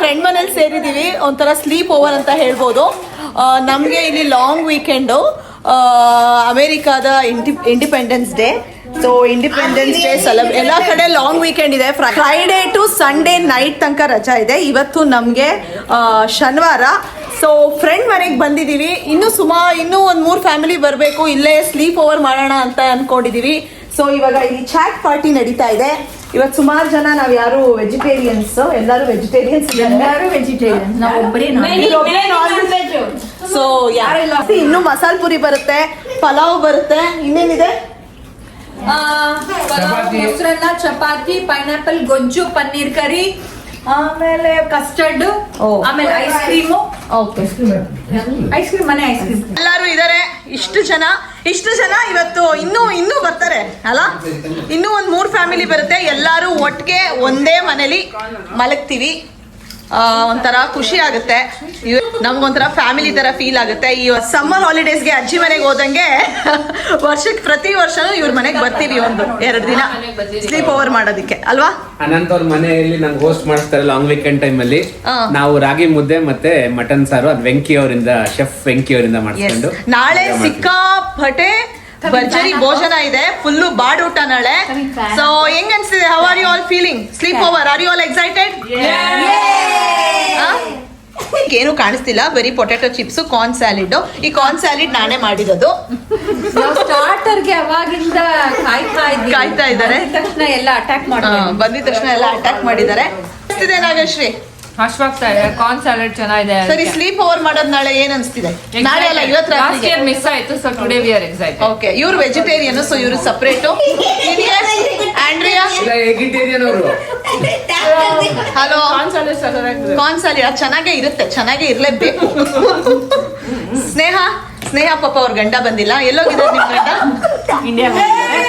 Friend ಮನೇಲಿ ಸೇರಿದೀವಿ, ಒಂಥರ sleep over ಅಂತ ಹೇಳ್ಬೋದು. ನಮಗೆ ಇಲ್ಲಿ ಲಾಂಗ್ ವೀಕೆಂಡು, ಅಮೇರಿಕಾದ independence day. So independence day ಎಲ್ಲ ಕಡೆ ಲಾಂಗ್ ವೀಕೆಂಡ್ ಇದೆ. ಫ್ರೈಡೇ ಟು ಸಂಡೇ ನೈಟ್ ತನಕ ರಜಾ ಇದೆ. ಇವತ್ತು ನಮಗೆ ಶನಿವಾರ. ಸೊ ಫ್ರೆಂಡ್ ಮನೆಗೆ ಬಂದಿದ್ದೀವಿ. ಇನ್ನೂ ಒಂದು 3 ಫ್ಯಾಮಿಲಿ ಬರಬೇಕು, ಇಲ್ಲೇ ಸ್ಲೀಪ್ ಓವರ್ ಮಾಡೋಣ ಅಂತ ಅಂದ್ಕೊಂಡಿದ್ದೀವಿ. ಸೊ ಇವಾಗ ಇಲ್ಲಿ ಚಾಟ್ ಪಾರ್ಟಿ ನಡೀತಾ ಇದೆ. ಇವತ್ತು ಸುಮಾರು ಜನ ನಾವು ಯಾರು ವೆಜಿಟೇರಿಯನ್ಸ್, ಎಲ್ಲರೂ ವೆಜಿಟೇರಿಯನ್ಸ್, ಸೊ ಯಾರೆಲ್ಲ. ಇನ್ನು ಮಸಾಲ ಪುರಿ ಬರುತ್ತೆ, ಪಲಾವ್ ಬರುತ್ತೆ, ಇನ್ನೇನಿದೆ, ಮೊಸರನ್ನ, ಚಪಾತಿ, ಪೈನಾಪಲ್ ಗೊಜ್ಜು, ಪನ್ನೀರ್ ಕರಿ, ಆಮೇಲೆ ಕಸ್ಟರ್ಡ್, ಆಮೇಲೆ ಐಸ್ ಕ್ರೀಮು. ಐಸ್ ಕ್ರೀಮ್, ಮನೆ ಐಸ್ ಕ್ರೀಮ್. ಎಲ್ಲರೂ ಇದಾರೆ. ಇಷ್ಟು ಜನ ಇವತ್ತು ಇನ್ನೂ ಬರ್ತಾರೆ ಅಲ್ಲ. ಇನ್ನೂ ಒಂದು 3 ಫ್ಯಾಮಿಲಿ ಬರುತ್ತೆ. ಎಲ್ಲರೂ ಒಟ್ಟಿಗೆ ಒಂದೇ ಮನೇಲಿ ಮಲಗ್ತೀವಿ. ಒಂಥರ ಖುಷಿ ಆಗುತ್ತೆ. ನಮ್ಗೊಂಥರ ಫ್ಯಾಮಿಲಿ ತರ ಫೀಲ್ ಆಗುತ್ತೆ. ಈ ಸಮ್ಮರ್ ಹಾಲಿಡೇಸ್ಗೆ ಅಜ್ಜಿ ಮನೆಗೆ ಹೋದಂಗೆ ವರ್ಷಕ್ಕೆ ಪ್ರತಿ ವರ್ಷನೂ ಇವ್ರ ಮನೆಗೆ ಬರ್ತೀವಿ, 1-2 ದಿನ ಸ್ಲೀಪ್ ಓವರ್ ಮಾಡೋದಿಕ್ಕೆ ಅಲ್ವಾ. ಅನಂತ್ ಅವ್ರ ಮನೆಯಲ್ಲಿ ನಂಗೆ ಹೋಸ್ಟ್ ಮಾಡಿಸ್ತಾರೆ ಲಾಂಗ್ ವೀಕೆಂಡ್ ಟೈಮ್ ಅಲ್ಲಿ. ನಾವು ರಾಗಿ ಮುದ್ದೆ ಮತ್ತೆ ಮಟನ್ ಸಾರು, ಅದು ವೆಂಕಿ ಅವರಿಂದ, ಶೆಫ್ ವೆಂಕಿ ಅವರಿಂದ ಮಾಡಿಸ್ಕೊಂಡು. ನಾಳೆ ಸಿಕ್ಕಾಪಟ್ಟೆ ಭರ್ಜರಿ ಭೋಜನ ಇದೆ, ಫುಲ್ಲು ಬಾಡೂಟ ನಾಳೆ. ಸೊ ಹೆಂಗ್ ಅನ್ಸ್ತಿದೆ? How are you all feeling? Sleep over, are you all excited? ಏನು ಕಾಣಿಸ್ತಿಲ್ಲ, ಬರೀ ಪೊಟ್ಯಾಟೊ ಚಿಪ್ಸ್, ಕಾರ್ನ್ ಸ್ಯಾಲಿಡ್. ಈ ಕಾರ್ನ್ ಸ್ಯಾಲಿಡ್ ನಾನೇ ಮಾಡಿರೋದು. ಸ್ಟಾರ್ಟರ್ಗೆ ಅವಾಗಿಂದ ಕಾಯ್ತಾ ಇದ್ದಾರೆ. ಬಂದಿದ ತಕ್ಷಣ ಎಲ್ಲ ಅಟ್ಯಾಕ್ ಮಾಡಿದ್ದಾರೆ. ನಾಗಶ್ರೀ ಹಶ್ವಾಗ್ತಾ ಇದೆ. ಕಾರ್ನ್ ಸ್ಯಾಲಡ್ ಚೆನ್ನಾಗಿದೆ. ಸರಿ, ಸ್ಲೀಪ್ ಓವರ್ ಮಾಡೋದು ನಾಳೆ ಏನ್ ಅನ್ಸ್ತಿದೆ? ನಾಳೆ ಅಲ್ಲ, ಇವತ್ತು ರಾತ್ರಿಗೆ ಮಿಸ್ ಆಯ್ತು. So today we are excited. Okay, ಇವ್ರು ವೆಜಿಟೇರಿಯನ್, ಸೊ ಇವರು ಸಪರೇಟ್. ಆಂಡ್ರಿಯಾ ಎಗಿಟೇರಿಯನ್ ಅವರು. ಹಲೋ. ಕಾರ್ನ್ ಸ್ಯಾಲಡ್ ಚೆನ್ನಾಗೇ ಇರುತ್ತೆ, ಚೆನ್ನಾಗೇ ಇರ್ಲೇಬೇಕು. ಸ್ನೇಹ ಪಾಪ ಅವ್ರ ಗಂಡ ಬಂದಿಲ್ಲ. ಎಲ್ಲೋಗಿದ್ದಾರೆ ನಿಮ್ ಗಂಡ? ಇಂಡಿಯಾ.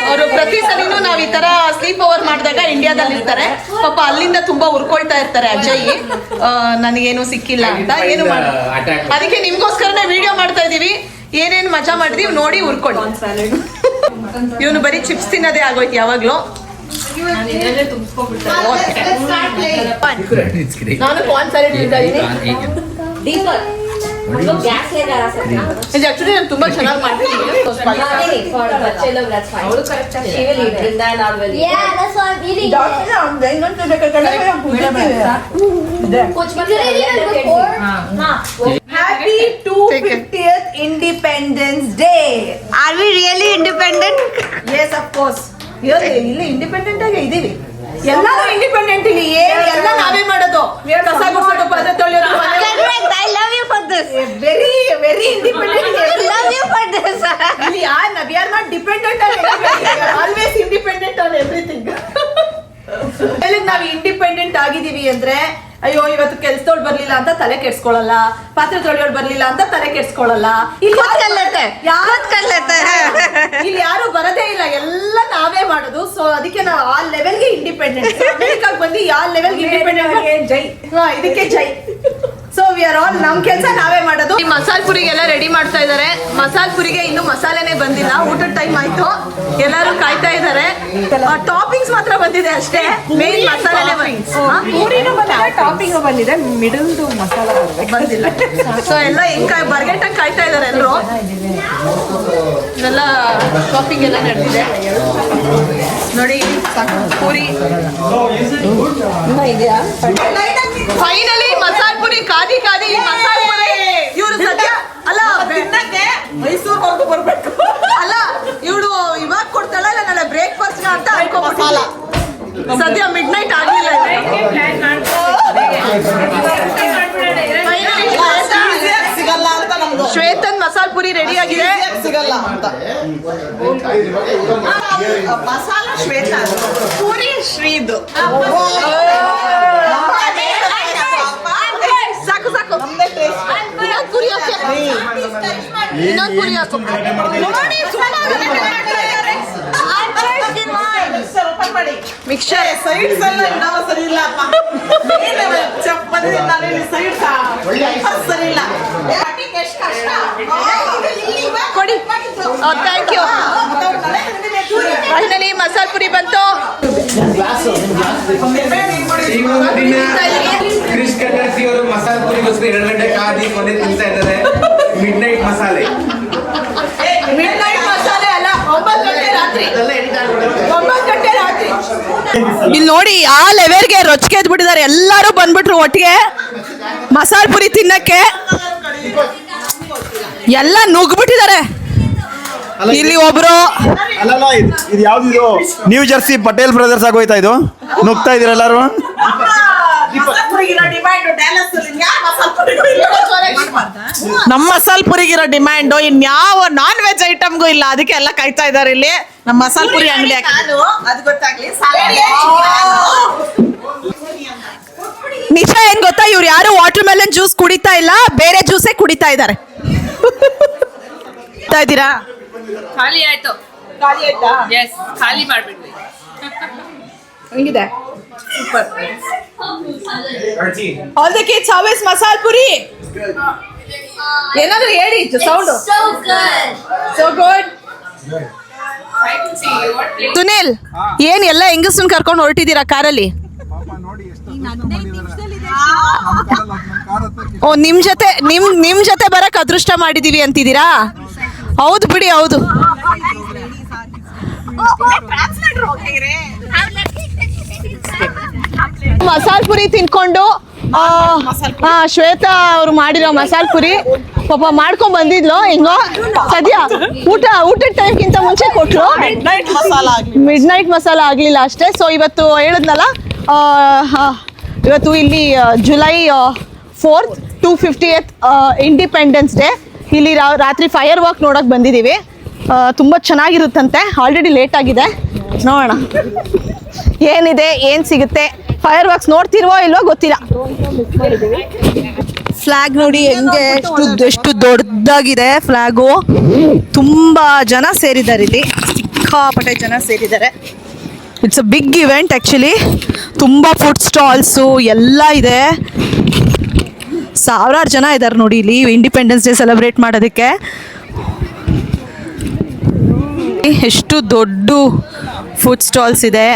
ಅವರು ಪ್ರತಿ ಸಲಿನೂ ನಾವ್ ಈ ತರ ಸ್ಲೀಪ್ ಓವರ್ ಮಾಡಿದಾಗ ಇಂಡಿಯಾದಲ್ಲಿ ಇರ್ತಾರೆ. ಪಾಪ ಅಲ್ಲಿಂದ ತುಂಬಾ ಉರ್ಕೊಳ್ತಾ ಇರ್ತಾರೆ ಅಜ್ಜಯ್ಯ, ನನಗೇನು ಸಿಕ್ಕಿಲ್ಲ ಅಂತ. ಏನು ಅದಕ್ಕೆ ನಿಮ್ಗೋಸ್ಕರನೇ ವಿಡಿಯೋ ಮಾಡ್ತಾ ಇದೀವಿ. ಏನೇನು ಮಜಾ ಮಾಡಿದೀವಿ ನೋಡಿ ಉರ್ಕೊಳ್ಳಿ. ಇವನು ಬರೀ ಚಿಪ್ಸ್ ತಿನ್ನೋದೇ ಆಗೋಯ್ತು ಯಾವಾಗ್ಲೂ. ನಾನು ಕಾರ್ನ್ ಸ್ಯಾಲಡ್ ತಿಂತಾ ಇದೀನಿ. ಆಕ್ಚುಲಿ ನಾನು ತುಂಬಾ ಚೆನ್ನಾಗಿ ಮಾಡ್ತೀನಿ. Happy 250th Independence Day. Are we really independent? Yes, of course. ಇಲ್ಲಿ ಇಂಡಿಪೆಂಡೆಂಟ್ ಆಗಿ ಇದೀವಿ. ಎಲ್ಲರೂ ಇಂಡಿಪೆಂಡೆಂಟ್. ಇಲ್ಲಿ ಎಲ್ಲ ನಾವೇ ಮಾಡೋದು. ಕಸ ಗುಡಿಸೋದು, ಪಾತ್ರೆ ತೊಳೆಯೋದು. I love you for this. Very very independent. I love you for this. We are not dependent on anybody. We are always independent on everything. ನಾವು ಇಂಡಿಪೆಂಡೆಂಟ್ ಆಗಿದೀವಿ ಅಂದ್ರೆ, ಅಯ್ಯೋ ಇವತ್ತು ಕೆಲ್ಸದವ್ಳು ಬರ್ಲಿಲ್ಲ ಅಂತ ತಲೆ ಕೆಡ್ಸ್ಕೊಳಲ್ಲ, ಪಾತ್ರೆ ತೊಳೆಯೋಳು ಬರ್ಲಿಲ್ಲ ಅಂತ ತಲೆ ಕೆಡ್ಸ್ಕೊಳಲ್ಲ. ಇಲ್ಲಿ ಯಾರು ಬರದೇ ಇಲ್ಲ, ಎಲ್ಲ ನಾವೇ ಮಾಡೋದು. ಸೊ ಅದಕ್ಕೆ ನಾವು ಆ ಲೆವೆಲ್ಗೆ ಇಂಡಿಪೆಂಡೆಂಟ್. ಅಮೆರಿಕಾಗ್ ಬಂದು ಯಾವ ಲೆವೆಲ್ಗೆ ಇಂಡಿಪೆಂಡೆಂಟ್ ಜೈ. ಇದಕ್ಕೆ ಜೈ. ಸೊ ವಿ ಆರ್ ಆಲ್ ನಮ್ ಕೆಲಸ ನಾವೇ ಮಾಡೋದು. ಈ ಮಸಾಲ ಪುರಿಗೆಲ್ಲ ರೆಡಿ ಮಾಡ್ತಾ ಇದಾರೆ. ಮಸಾಲ ಪುರಿಗೆ ಇನ್ನು ಮಸಾಲೆನೇ ಬಂದಿಲ್ಲ. ಊಟದ ಟೈಮ್ ಆಯ್ತು, ಎಲ್ಲರೂ ಕಾಯ್ತಾ ಇದಾರೆ. ಟಾಪಿಂಗ್ಸ್ ಮಾತ್ರ ಬಂದಿದೆ ಅಷ್ಟೇ, ಮೇನ್ ಮಸಾಲೆನೇ ಟಾಪಿಂಗ್ ಬಂದಿದೆ, ಮಿಡಲ್ ಮಸಾಲ ಬಂದಿಲ್ಲ. ಸೊ ಎಲ್ಲ ಹೆಂಗ್ ಬರ್ಗೆಟಾಗಿ ಕಾಯ್ತಾ ಇದಾರೆ ಎಲ್ಲರೂ. ಎಲ್ಲ ಶಾಪಿಂಗ್ ಎಲ್ಲ ನಡೆದಿದೆ ನೋಡಿ. ಪೂರಿ ಫೈನಲಿ ಮಸಾಲ ಪುರಿ ಕಾದಿ ಈ ಮಸಾಲೆ ಇವ್ರು ಸದ್ಯ ಅಲ್ಲ ಮೈಸೂರು ಬರ್ಬೇಕು ಅಲ್ಲ, ಇವಳು ಇವಾಗ ಕೊಡ್ತಾಳ ಇಲ್ಲ ನಾಳೆ ಬ್ರೇಕ್ಫಾಸ್ಟ್ ಅಂತ ಅನ್ಕೋ. ಮಸಾಲ ಸದ್ಯ ಮಿಡ್ ನೈಟ್ ಆಗ್ಲಿಲ್ಲ. ಶ್ವೇತನ್ ಮಸಾಲ ಪುರಿ ರೆಡಿ ಆಗಿದೆ. ಸಿಗಲ್ಲ ಅಂತ ಮಸಾಲ ಶ್ವೇತ, ಪೂರಿ ಶ್ರೀದು. ಸಾಕು ಇನ್ನೊಂದು ಪುರಿ ಹಾಕಿ, ಇನ್ನೊಂದು ಪುರಿ ಹಾಕು. ಮಿಕ್ಸರ್ ಸೈಡ್ಸ್ ಎಲ್ಲ ಸರಿ ಇಲ್ಲ. ಸರಿ ಇಲ್ಲ ಕೊಡಿ. Thank you. Finally masala puri ಬಂತು. ಕನ್ನಡಸಿ ಅವರು ಮಸಾಲೆ ಪುರಿಗೋಸ್ಕರ 2 ಗಂಟೆ ಕಾದಿ ಕೊನೆ ತಿಂತಾ ಇದ್ದಾರೆ ಮಿಡ್ ನೈಟ್ ಮಸಾಲೆ. ಮಿಡ್ನೈಟ್ ಮಸಾಲೆ ಅಲ್ಲ, 9 ಗಂಟೆ ರಾತ್ರಿ. 9 ಗಂಟೆ ರಾತ್ರಿ. ಇಲ್ಲಿ ನೋಡಿ ಆ ಲೆವೆಲ್ಗೆ ರೊಚ್ಚಿಗೆ ಎದ್ಬಿಟ್ಟಿದ್ದಾರೆ. ಎಲ್ಲರೂ ಬಂದ್ಬಿಟ್ರು ಒಟ್ಟಿಗೆ ಮಸಾಲೆ ಪುರಿ ತಿನ್ನಕ್ಕೆ. ಎಲ್ಲ ನುಗ್ಬಿಟ್ಟಿದ್ದಾರೆ. ಇಲ್ಲಿ ಒಬ್ರು ಅಲ್ಲಲ್ಲ ಇದು ಯಾವ್ದು ನ್ಯೂ ಜರ್ಸಿ ಪಟೇಲ್ ಬ್ರದರ್ಸ್ ಆಗೋಯ್ತಾ ಇದು ನುಗ್ತಾ ಇದೀರ ಎಲ್ಲರೂ. ನಮ್ಮ ಮಸಾಲೆ ಪುರಿಗಿರೋ ಡಿಮ್ಯಾಂಡು ಇನ್ಯಾವ ನಾನ್ ವೆಜ್ ಐಟಮ್ಗೂ ಇಲ್ಲ. ಅದಕ್ಕೆ ಎಲ್ಲ ಕಾಯ್ತಾ ಇದಾರೆ ಇಲ್ಲಿ ನಮ್ಮ ಮಸಾಲೆ ಪುರಿ ಅಂಗಡಿ. ನಿಜ ಏನ್ ಗೊತ್ತಾ, ಇವ್ರು ಯಾರು ವಾಟರ್ ಮೆಲನ್ ಜ್ಯೂಸ್ ಕುಡಿತಾ ಇಲ್ಲ, ಬೇರೆ ಜ್ಯೂಸೇ ಕುಡಿತಾ ಇದ್ದಾರೆ. ಇದ್ದೀರಾ? ಖಾಲಿ ಆಯ್ತು. ಎಸ್, ಖಾಲಿ ಮಾಡ್ಬಿಡ್ವಿ. ಹೆಂಗಿದೆ? All the kids, how is masala Puri? ಏನಾದ್ರು ಹೇಳಿ ಸೌಂಡ್. So good. ಸುನಿಲ್, ಏನ್ ಎಲ್ಲ ಹೆಂಗಸನ್ ಕರ್ಕೊಂಡು ಹೊರಟಿದ್ದೀರಾ ಕಾರಲ್ಲಿ? ಓ, ನಿಮ್ ಜೊತೆ ಬರಕ್ ಅದೃಷ್ಟ ಮಾಡಿದೀವಿ ಅಂತಿದ್ದೀರಾ? ಹೌದು ಬಿಡಿ, ಹೌದು. ಮಸಾಲ್ ಪುರಿ ತಿನ್ಕೊಂಡು ಶ್ವೇತಾ ಅವ್ರು ಮಾಡಿರೋ ಮಸಾಲ್ ಪುರಿ ಪಾಪ ಮಾಡ್ಕೊಂಡ್ ಬಂದಿದ್ಲು. ಹಿಂಗೋ ಸದ್ಯ ಊಟದ ಟೈಮ್ಗಿಂತ ಮುಂಚೆ ಕೊಟ್ರು. ಮಿಡ್ ನೈಟ್ ಮಸಾಲ ಆಗ್ಲಿಲ್ಲ ಅಷ್ಟೇ. ಸೊ ಇವತ್ತು ಹೇಳಿದ್ನಲ್ಲ, ಇವತ್ತು ಇಲ್ಲಿ July 4th 250th independence day. ಇಲ್ಲಿ ರಾತ್ರಿ ಫೈರ್ ವರ್ಕ್ ನೋಡಕ್ ಬಂದಿದ್ದೀವಿ. ತುಂಬ ಚೆನ್ನಾಗಿರುತ್ತಂತೆ. ಆಲ್ರೆಡಿ ಲೇಟ್ ಆಗಿದೆ, ನೋಡೋಣ ಏನಿದೆ, ಏನು ಸಿಗುತ್ತೆ. ಫೈರ್ ವರ್ಕ್ಸ್ ನೋಡ್ತಿರುವೋ ಇಲ್ವೋ ಗೊತ್ತಿಲ್ಲ. ಫ್ಲಾಗ್ ನೋಡಿ ಹೆಂಗೆ ಎಷ್ಟು ದೊಡ್ಡದಾಗಿದೆ ಫ್ಲಾಗು. ತುಂಬ ಜನ ಸೇರಿದ್ದಾರೆ ಇಲ್ಲಿ, ಸಿಕ್ಕಾಪಟ್ಟೆ ಜನ ಸೇರಿದ್ದಾರೆ. It's a big event actually. ತುಂಬ ಫುಡ್ ಸ್ಟಾಲ್ಸು ಎಲ್ಲ ಇದೆ. ಸಾವಿರಾರು ಜನ ಇದ್ದಾರೆ ನೋಡಿ ಇಲ್ಲಿ ಇಂಡಿಪೆಂಡೆನ್ಸ್ ಡೇ ಸೆಲೆಬ್ರೇಟ್ ಮಾಡೋದಕ್ಕೆ. ಎಷ್ಟು ದೊಡ್ಡ ಫುಡ್ ಸ್ಟಾಲ್ಸ್ ಇದೆ.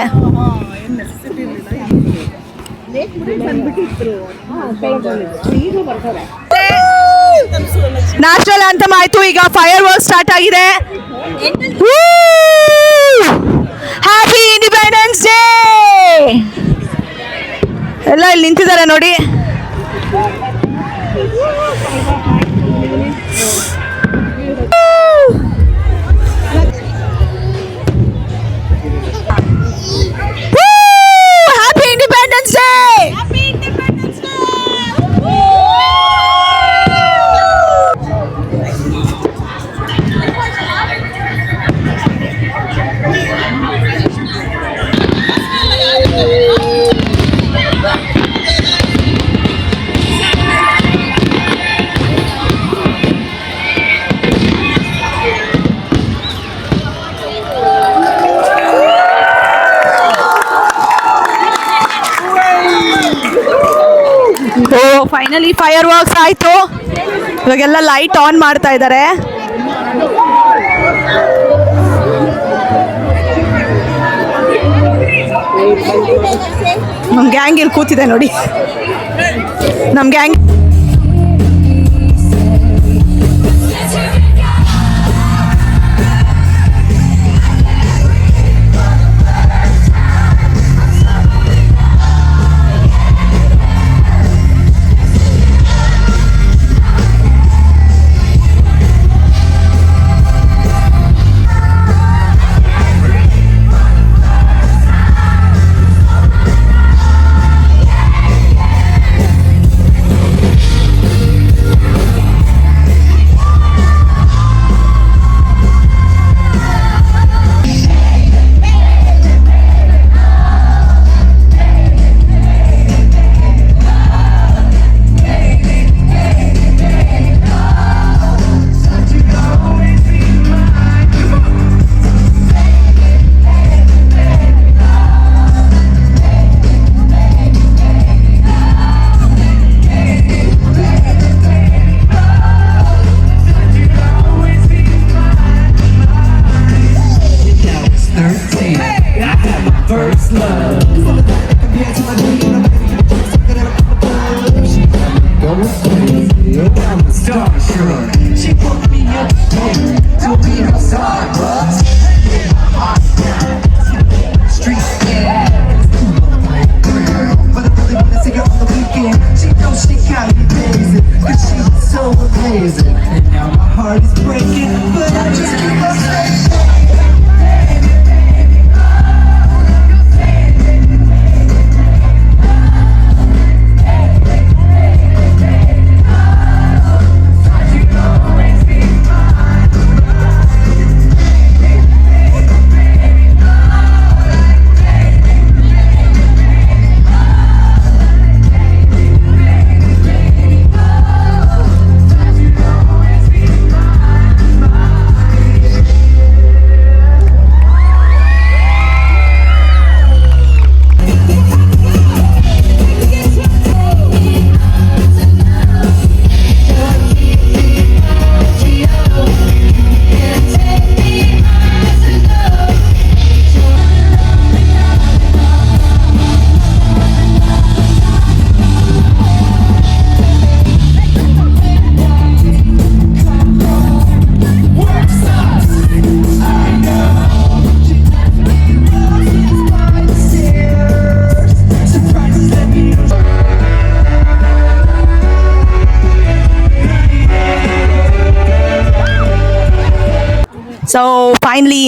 ನ್ಯಾಷನಲ್ ಆಂಥಮ್ ಆಯ್ತು, ಈಗ ಫೈರ್ ವರ್ಕ್ ಸ್ಟಾರ್ಟ್ ಆಗಿದೆ. Happy independence day. ಎಲ್ಲ ಇಲ್ಲಿ ನಿಂತಿದ್ದಾರೆ ನೋಡಿ. Happy Independence Day! Happy Independence Day! Finally fire works ಆಯ್ತು. ಇವಾಗೆಲ್ಲ ಲೈಟ್ ಆನ್ ಮಾಡ್ತಾ ಇದ್ದಾರೆ. ನಮ್ಮ ಗ್ಯಾಂಗ್ ಇಲ್ಲಿ ಕೂತಿದೆ ನೋಡಿ. ನಮ್ಮ ಗ್ಯಾಂಗ್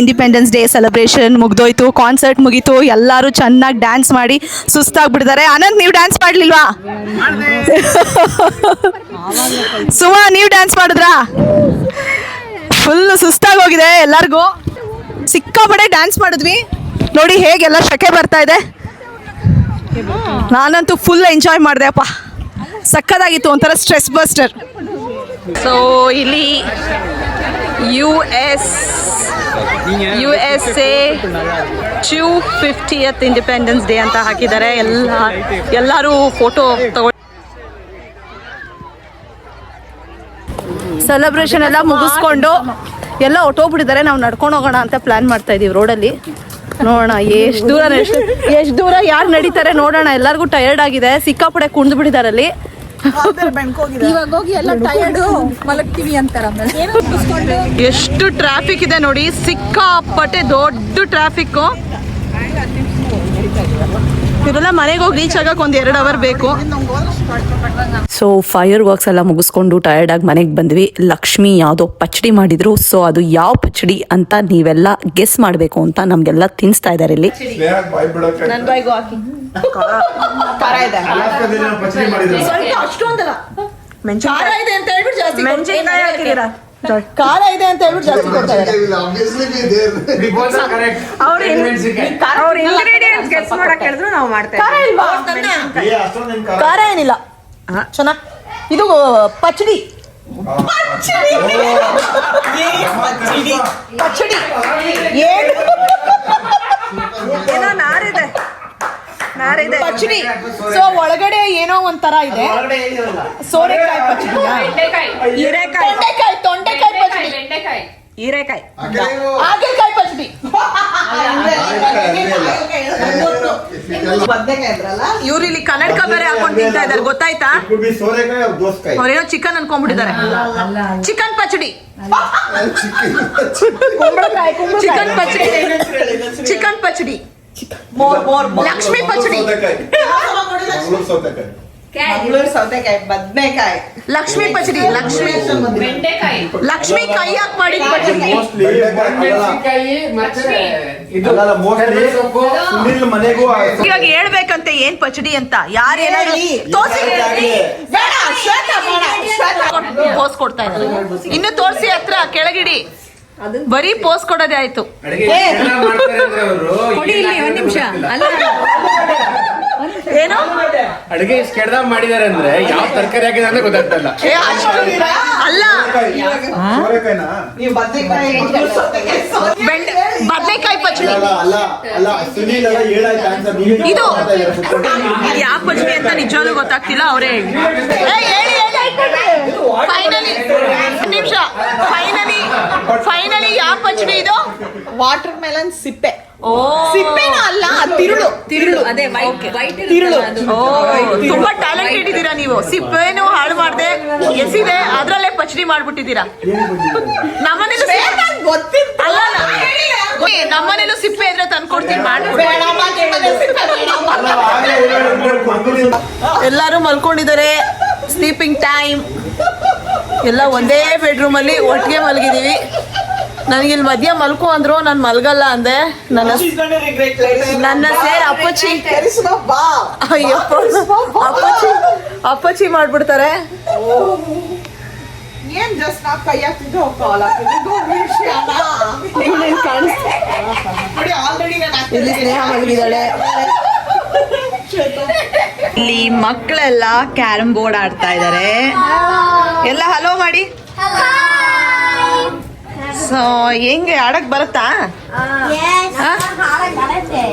ಇಂಡಿಪೆಂಡೆನ್ಸ್ ಡೇ ಸೆಲೆಬ್ರೇಷನ್ ಮುಗ್ದೋಯ್ತು, ಕಾನ್ಸರ್ಟ್ ಮುಗೀತು, ಎಲ್ಲರೂ ಚೆನ್ನಾಗಿ ಡ್ಯಾನ್ಸ್ ಮಾಡಿ ಸುಸ್ತಾಗ್ಬಿಟ್ಟಿದ್ದಾರೆ. ಅನಂತ್, ನೀವು ಡ್ಯಾನ್ಸ್ ಮಾಡ್ಲಿಲ್ವಾ? ಸುಮಾ, ನೀವು ಡ್ಯಾನ್ಸ್ ಮಾಡಿದ್ರಾ? ಫುಲ್ ಸುಸ್ತಾಗಿ ಹೋಗಿದೆ ಎಲ್ಲರಿಗೂ. ಸಿಕ್ಕಾಪಡೆ ಡ್ಯಾನ್ಸ್ ಮಾಡಿದ್ವಿ ನೋಡಿ, ಹೇಗೆಲ್ಲ ಶಕೆ ಬರ್ತಾ ಇದೆ. ನಾನಂತೂ ಫುಲ್ ಎಂಜಾಯ್ ಮಾಡಿದೆ ಅಪ್ಪ, ಸಕ್ಕದಾಗಿತ್ತು, ಒಂಥರ ಸ್ಟ್ರೆಸ್ ಬಸ್ಟರ್. ಸೊ ಇಲ್ಲಿ USA 250th ಇಂಡಿಪೆಂಡೆನ್ಸ್ ಡೇ ಅಂತ ಹಾಕಿದ್ದಾರೆ. ಎಲ್ಲರೂ ಫೋಟೋ ತಗೊಂಡು ಸೆಲೆಬ್ರೇಷನ್ ಎಲ್ಲ ಮುಗಿಸ್ಕೊಂಡು ಎಲ್ಲ ಹೊಟ್ಟೋಗ್ಬಿಟ್ಟಿದ್ದಾರೆ. ನಾವು ನಡ್ಕೊಂಡು ಹೋಗೋಣ ಅಂತ ಪ್ಲಾನ್ ಮಾಡ್ತಾ ಇದೀವಿ ರೋಡಲ್ಲಿ. ನೋಡೋಣ ಎಷ್ಟು ದೂರ ಯಾರು ನಡೀತಾರೆ ನೋಡೋಣ. ಎಲ್ಲರಿಗೂ ಟಯರ್ಡ್ ಆಗಿದೆ, ಸಿಕ್ಕಾಪಡೆ ಕುಣಿದು ಬಿಟ್ಟಿದ್ದಾರೆ ಅಲ್ಲಿ. ಇವಾಗ ಹೋಗಿ ಎಲ್ಲ ಟಯರ್ಡ್ ಮಲಗ್ತೀವಿ ಅಂತಾರ. ಎಷ್ಟು ಟ್ರಾಫಿಕ್ ಇದೆ ನೋಡಿ, ಸಿಕ್ಕಾಪಟ್ಟೆ ದೊಡ್ಡ ಟ್ರಾಫಿಕ್. ಇವರೆಲ್ಲ ಮನೆಗೆ ಹೋಗಿ ರೀಚ್ ಆಗಕ್ಕೆ 1-2 ಅವರ್ ಬೇಕು. ಸೊ ಫೈರ್ ವರ್ಕ್ಸ್ ಎಲ್ಲ ಮುಗಿಸ್ಕೊಂಡು ಟಯರ್ಡ್ ಆಗಿ ಮನೆಗೆ ಬಂದ್ವಿ. ಲಕ್ಷ್ಮಿ ಯಾವುದೋ ಪಚಡಿ ಮಾಡಿದ್ರು. ಸೊ ಅದು ಯಾವ ಪಚಡಿ ಅಂತ ನೀವೆಲ್ಲ ಗೆಸ್ ಮಾಡಬೇಕು ಅಂತ ನಮ್ಗೆಲ್ಲ ತಿನ್ನಿಸ್ತಾ ಇದ್ದಾರೆ ಇಲ್ಲಿ. ನನ್ನ ಬಾಯಿಗೂ ಹಾಕಿ. ಖಾರ ಇದೆ, ಅಷ್ಟೊಂದಲ್ಲ. ಖಾರ ಇದೆ ಅಂತ ಹೇಳ್ಬಿಟ್ಟು ಜಾಸ್ತಿ ಮೆಣಸಿನಕಾಯಿ ಹಾಕಿದ್ದೀರಾ. ಖಾರ ಇದೆ ಅಂತ ಹೇಳ್ಬಿಟ್ಟು ಜಾಸ್ತಿ ಕೊಡ್ತಾ ಇದ್ದಾರೆ. ಅವ್ರ ಇಂಗ್ರೀಡಿಯೆಂಟ್ಸ್ ಗೆಸ್ ಮಾಡಕ್ ಹೇಳಿದ್ರು ನಾವು ಮಾಡ್ತೇವೆ. ಖಾರ ಏನಿಲ್ಲ, ಚೆನ್ನಾಗಿ. ಇದು ಪಚಡಿ ಏನೋ ನಾರಿದೆ ಪಚಡಿ. ಸೊ ಒಳಗಡೆ ಏನೋ ಒಂಥರ ಇದೆ. ಸೋರೆಕಾಯಿ ಪಚಡಿ, ತೊಂಡೆಕಾಯಿ ಪಚಡಿ, ಹೀರೆಕಾಯಿ, ಹಾಗಲಕಾಯಿ ಪಚಡಿ. ಇವ್ರು ಇಲ್ಲಿ ಕನ್ನಡಕ ಬೇರೆ ಹಾಕೊಂಡು ತಿಂತಾ ಇದಾರೆ, ಗೊತ್ತಾಯ್ತಾ? ಅವ್ರೇನೋ ಚಿಕನ್ ಅನ್ಕೊಂಡ್ಬಿಟ್ಟಿದ್ದಾರೆ. ಚಿಕನ್ ಪಚಡಿ, ಚಿಕನ್ ಪಚಡಿ, ಲಕ್ಷ್ಮಿ ಪಚಡಿ, ಬದನೆಕಾಯಿ, ಲಕ್ಷ್ಮಿ ಪಚಡಿ, ಲಕ್ಷ್ಮಿ ಕೈ ಹಾಕಿ ಮಾಡಿದ ಪಚಡಿ. ಇವಾಗ ಹೇಳ್ಬೇಕಂತೆ ಏನ್ ಪಚಡಿ ಅಂತ. ಯಾರೇನಾದ್ರು ಪೋಸ್ ಕೊಡ್ತಾ ಇದ್ದಾರೆ. ಇನ್ನು ತೋರ್ಸಿ ಹತ್ರ ಕೆಳಗಿಡಿ, ಬರೀ ಪೋಸ್ ಕೊಡೋದೇ ಆಯ್ತು. ಕೊಡಿ ಇಲ್ಲಿ 1 ನಿಮಿಷ. ಏನು ಅಡುಗೆ ಕೆಡ್ದಾಗ ಮಾಡಿದಾರೆ ಅಂದ್ರೆ ಯಾವ ತರಕಾರಿ ಹಾಕಿದ್ರೆ ಅಂದ್ರೆ ಗೊತ್ತಾಗ್ತಲ್ಲ. ಅಲ್ಲ, ಬದನೆಕಾಯಿ ಪಚಡಿ. ಇದು ಯಾವ ಪಚಡಿ ಅಂತ ನಿಜವಾಗ್ಲೂ ಗೊತ್ತಾಗ್ತಿಲ್ಲ. ಅವರೇ ಹೇಳಿ. ಫೈನಲಿ ನಿಮಿಷ, ಫೈನಲಿ ಯಾವ ಪಚಡಿ ಇದು? ವಾಟರ್ ಮೆಲನ್ ಸಿಪ್ಪೆ. ಸಿಪ್ಪೆನೂ ಅಲ್ಲ, ತಿರುಳು. ಅದೇ ವೈಟ್ ತಿರುಳು. ತುಂಬಾ ಟ್ಯಾಲೆಂಟೆಡ್ ಇದ್ದೀರಾ ನೀವು. ಸಿಪ್ಪೆನೂ ಹಾಳು ಮಾಡದೆ ಎಸಿದೆ, ಅದ್ರಲ್ಲೇ ಪಚಡಿ ಮಾಡ್ಬಿಟ್ಟಿದ್ದೀರಾ. ನಮ್ಮನೇಲೂ ಸಿಪ್ಪೆ ಇದ್ರೆ ತಂದ್ಕೊಡ್ತೀನಿ, ಮಾಡ್ಕೊಡ್ತೀನಿ. ಎಲ್ಲರೂ ಮಲ್ಕೊಂಡಿದ್ದಾರೆ, ಸ್ಲೀಪಿಂಗ್ ಟೈಮ್. ಎಲ್ಲ ಒಂದೇ ಬೆಡ್ರೂಮ್ ಅಲ್ಲಿ ಒಟ್ಟಿಗೆ ಮಲಗಿದೀವಿ. ನನಗಿಲ್ಲಿ ಮಧ್ಯ ಮಲ್ಕೋ ಅಂದ್ರು, ನಾನು ಮಲ್ಗಲ್ಲ ಅಂದೆ. ನನ್ನ ಸೇರ್ ಅಪ್ಪಚ್ಚಿ, ಅಯ್ಯಪ್ಪ, ಅಪ್ಪಚ್ಚಿ ಮಾಡ್ಬಿಡ್ತಾರೆ. ಇಲ್ಲಿ ಸ್ನೇಹ ಮಲಗಿದ್ದಾಳೆ. ಇಲ್ಲಿ ಮಕ್ಕಳೆಲ್ಲ ಕ್ಯಾರಮ್ ಬೋರ್ಡ್ ಆಡ್ತಾ ಇದ್ದಾರೆ. ಎಲ್ಲ ಹಲೋ ಮಾಡಿ. ಸೊ ಹೆಂಗೆ ಆಡಕ್ ಬರುತ್ತಾ?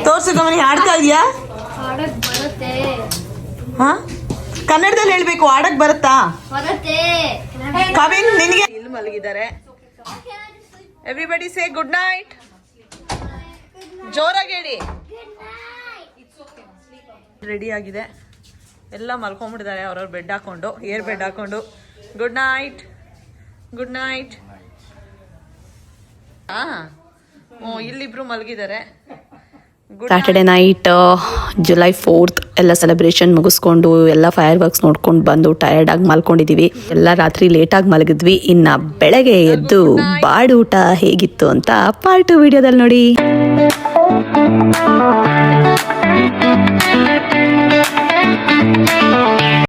ತೋರ್ಸು ಗಮನಿ, ಆಡ್ತಾ ಇದೀಯಾ? ಹಾ, ಕನ್ನಡದಲ್ಲಿ ಹೇಳ್ಬೇಕು. ಆಡಕ್ ಬರುತ್ತಾ? ಕವಿನ್, ನಿನಗೆ? ಇಲ್ಲಿ ಮಲಗಿದ್ದಾರೆ. Everybody say good night. ಜೋರಾಗಿ ಹೇಳಿ. ರೆಡಿ ಆಗಿದೆ, ಎಲ್ಲ ಮಲ್ಕೊಂಡ್ಬಿಟ್ಟಿದ್ದಾರೆ ಅವ್ರವ್ರ ಬೆಡ್ ಹಾಕೊಂಡು, ಏರ್ ಬೆಡ್ ಹಾಕೊಂಡು. Good night, good night. ಇಲ್ಲಿಬ್ರು ಮಲಗಿದ್ದಾರೆ. Saturday night, July 4th, ಎಲ್ಲ ಸೆಲೆಬ್ರೇಷನ್ ಮುಗಿಸ್ಕೊಂಡು ಎಲ್ಲ ಫೈರ್ ವರ್ಕ್ಸ್ ನೋಡ್ಕೊಂಡು ಬಂದು ಟಯರ್ಡ್ ಆಗಿ ಮಲ್ಕೊಂಡಿದೀವಿ. ಎಲ್ಲ ರಾತ್ರಿ ಲೇಟ್ ಆಗಿ ಮಲಗಿದ್ವಿ. ಇನ್ನ ಬೆಳಗ್ಗೆ ಎದ್ದು ಬಾಡೂಟ ಹೇಗಿತ್ತು ಅಂತ ಪಾರ್ಟ್ 2 ವಿಡಿಯೋದಲ್ಲಿ ನೋಡಿ.